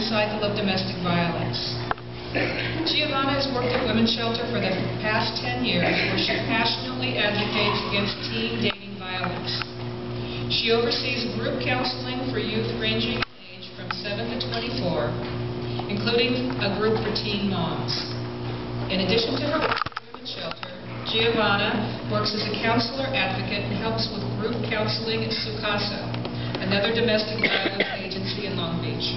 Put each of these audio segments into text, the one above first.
cycle of domestic violence. Giovanna has worked at Women's Shelter for the past 10 years, where she passionately advocates against teen dating violence. She oversees group counseling for youth ranging in age from 7 to 24, including a group for teen moms. In addition to her work at Women's Shelter, Giovanna works as a counselor advocate and helps with group counseling at Sukasa, another domestic violence agency in Long Beach.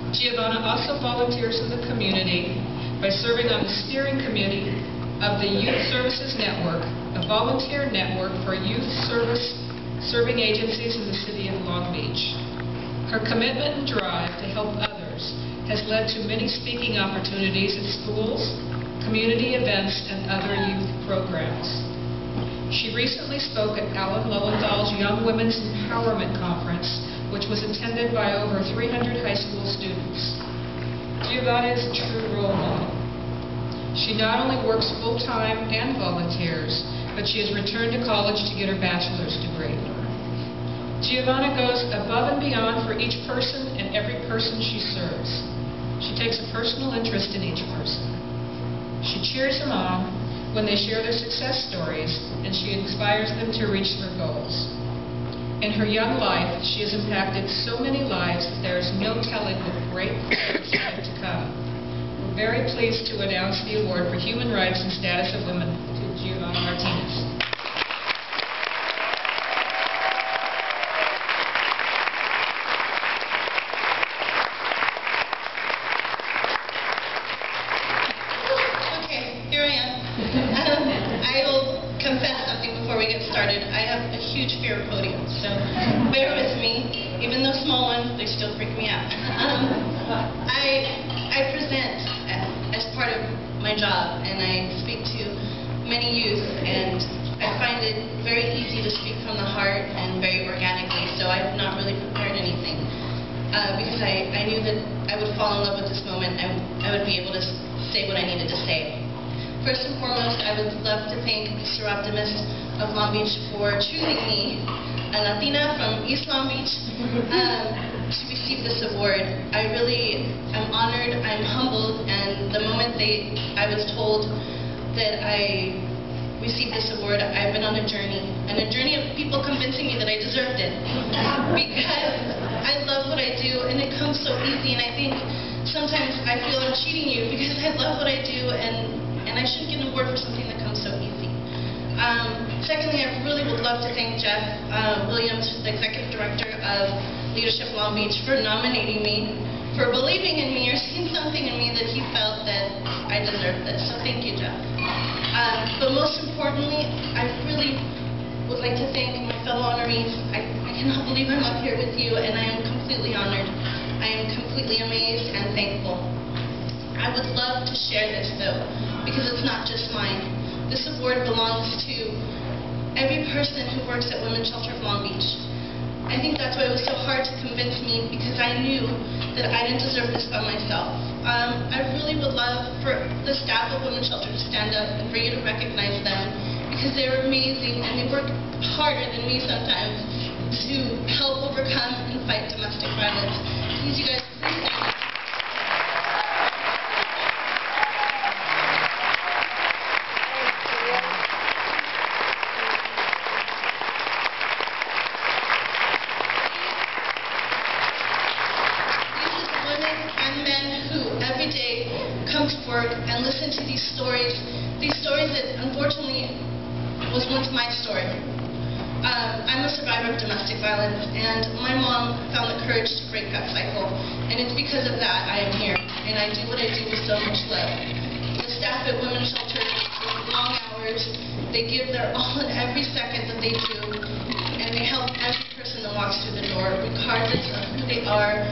Giovanna also volunteers in the community by serving on the steering committee of the Youth Services Network, a volunteer network for youth serving agencies in the city of Long Beach. Her commitment and drive to help others has led to many speaking opportunities at schools, community events, and other youth programs. She recently spoke at Alan Lowendahl's Young Women's Empowerment Conference, which was attended by over 300 high school students. Giovanna is a true role model. She not only works full-time and volunteers, but she has returned to college to get her bachelor's degree. Giovanna goes above and beyond for each person and every person she serves. She takes a personal interest in each person. She cheers them on when they share their success stories, and she inspires them to reach their goals. In her young life, she has impacted so many lives that there is no telling what great things are yet to come. We're very pleased to announce the award for Human Rights and Status of Women to Giovanna Martinez. Here I am. I will confess something before we get started. I have a huge fear of podiums, so bear with me. Even though small ones, they still freak me out. I present as part of my job, and I speak to many youth, and I find it very easy to speak from the heart and very organically, so I've not really prepared anything. Because I knew that I would fall in love with this moment, and I would be able to say what I needed to say. First and foremost, I would love to thank the Soroptimist of Long Beach for choosing me, a Latina from East Long Beach, to receive this award. I really am honored, I'm humbled, and the moment I was told that I received this award, I've been on a journey, and a journey of people convincing me that I deserved it. Because I love what I do, and it comes so easy, and I think sometimes I feel I'm cheating you because I love what I do, and I shouldn't get an award for something that comes so easy. Secondly, I really would love to thank Jeff Williams, the Executive Director of Leadership Long Beach, for nominating me, for believing in me or seeing something in me that he felt that I deserved this. So thank you, Jeff. But most importantly, I really would like to thank my fellow honorees. I cannot believe I'm up here with you, and I am completely honored. I am completely amazed and thankful. I would love to share this, though, because it's not just mine. This award belongs to every person who works at Women's Shelter of Long Beach. I think that's why it was so hard to convince me, because I knew that I didn't deserve this by myself. I really would love for the staff of Women's Shelter to stand up and for you to recognize them, because they're amazing and they work harder than me sometimes to help overcome and fight domestic violence. Please, you guys, please stand up. And men who every day come to work and listen to these stories that unfortunately was once my story. I'm a survivor of domestic violence, and my mom found the courage to break that cycle, and it's because of that I am here, and I do what I do with so much love. The staff at Women's Shelter work long hours, they give their all in every second that they do, and they help every person that walks through the door, regardless of who they are.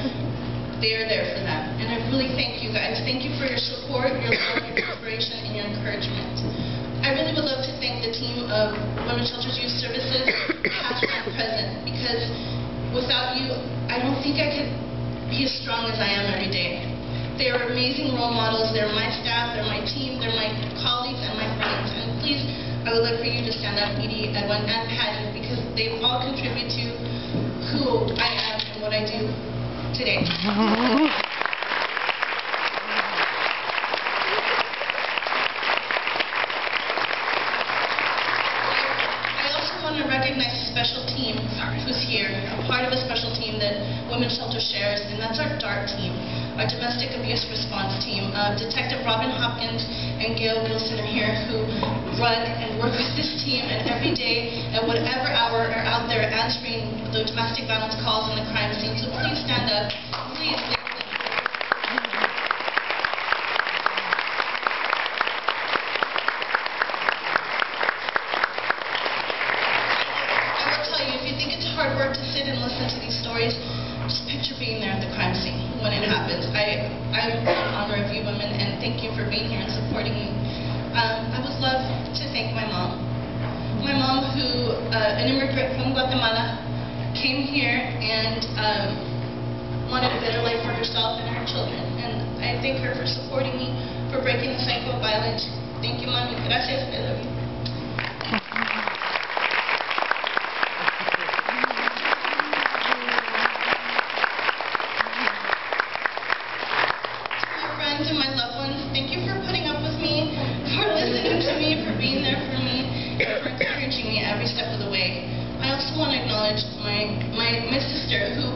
They are there for them. And I really thank you guys. Thank you for your support, your love, your inspiration, and your encouragement. I really would love to thank the team of Women's Shelter's Youth Services, past and present, because without you, I don't think I could be as strong as I am every day. They are amazing role models. They're my staff, they're my team, they're my colleagues, and my friends. And please, I would love for you to stand up, Edie, Edwin, and Patty, because they all contribute to who I am and what I do today. that's our DART team, our Domestic Abuse Response Team. Detective Robin Hopkins and Gail Wilson are here who run and work with this team, and every day at whatever hour are out there answering the domestic violence calls on the crime scene. So please stand up. Please. Hard work to sit and listen to these stories. Just picture being there at the crime scene when it happens. I'm in honor of you women, and thank you for being here and supporting me. I would love to thank my mom. My mom, who, an immigrant from Guatemala, came here and wanted a better life for herself and her children. And I thank her for supporting me, for breaking the cycle of violence. Thank you, Mommy. Gracias. I love you. And my loved ones, thank you for putting up with me, for listening to me, for being there for me, and for encouraging me every step of the way. I also want to acknowledge my sister, who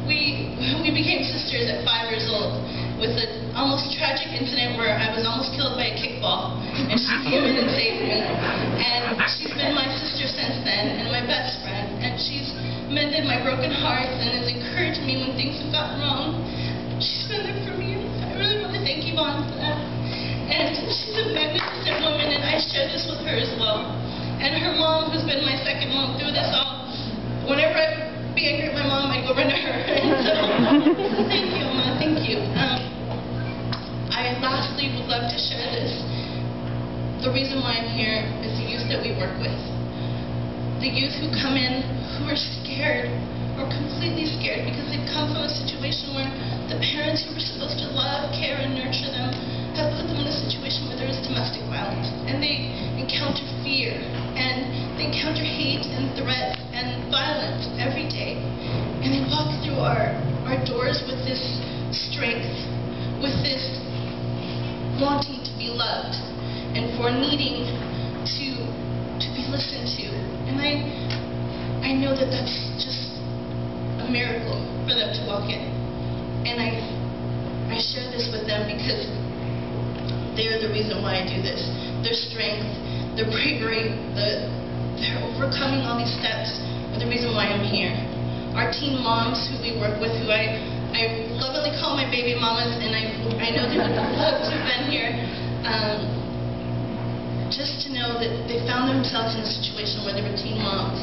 we became sisters at 5 years old with an almost tragic incident where I was almost killed by a kickball, and she came in and saved me. And she's been my sister since then, and my best friend, and she's mended my broken heart and has encouraged me when things have gotten wrong. She's been there for me. I really want to thank Giovanna for that. And she's a magnificent woman, and I share this with her as well. And her mom, who's been my second mom through this all, whenever I would be angry at my mom, I'd go run to her. And so, thank you, Mom. Thank you. I lastly would love to share this. The reason why I'm here is the youth that we work with. The youth who come in who are scared, or completely scared, because they've come from a situation where the parents who were supposed to love, care, and nurture them have put them in a situation where there is domestic violence, and they encounter fear, and they encounter hate and threats and violence every day, and they walk through our doors with this strength, with this wanting to be loved, and for needing to be listened to, and I know that that's just a miracle for them to walk in. And I share this with them because they're the reason why I do this. Their strength, their bravery, their overcoming all these steps are the reason why I'm here. Our teen moms who we work with, who I lovingly call my baby mamas, and I know they would love to have been here, just to know that they found themselves in a situation where they were teen moms,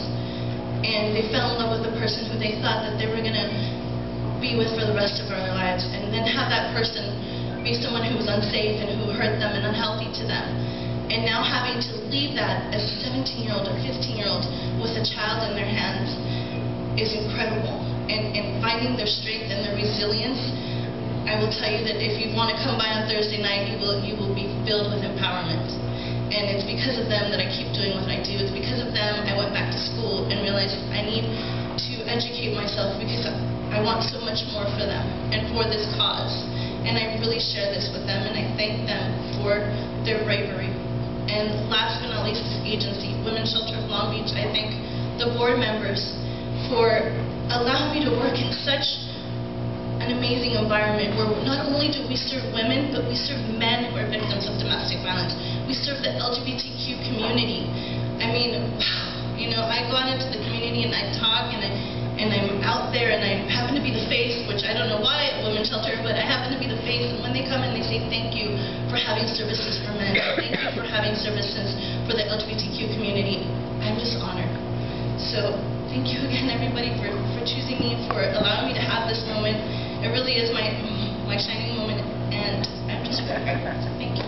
and they fell in love with the person who they thought that they were going to be with for the rest of their lives, and then have that person be someone who was unsafe and who hurt them and unhealthy to them. And now having to leave that as a 17-year-old or 15-year-old with a child in their hands is incredible. And finding their strength and their resilience, I will tell you that if you want to come by on Thursday night, you will be filled with empowerment. And it's because of them that I keep doing what I do. It's because of them I went back to school and realized I need to educate myself, because I want so much more for them and for this cause. And I really share this with them, and I thank them for their bravery. And last but not least, this agency, Women's Shelter of Long Beach, I thank the board members for allowing me to work in such an amazing environment where not only do we serve women, but we serve men who are victims of domestic violence. We serve the LGBTQ community. I mean, you know, I go out into the community and I talk, and I'm out there, and I happen to be the face, which I don't know why at Women's Shelter, but I happen to be the face, and when they come and they say thank you for having services for men, thank you for having services for the LGBTQ community, I'm just honored. So thank you again, everybody, for choosing me, for allowing me to have this moment. It really is my shining moment, and I'm just very grateful. Thank you.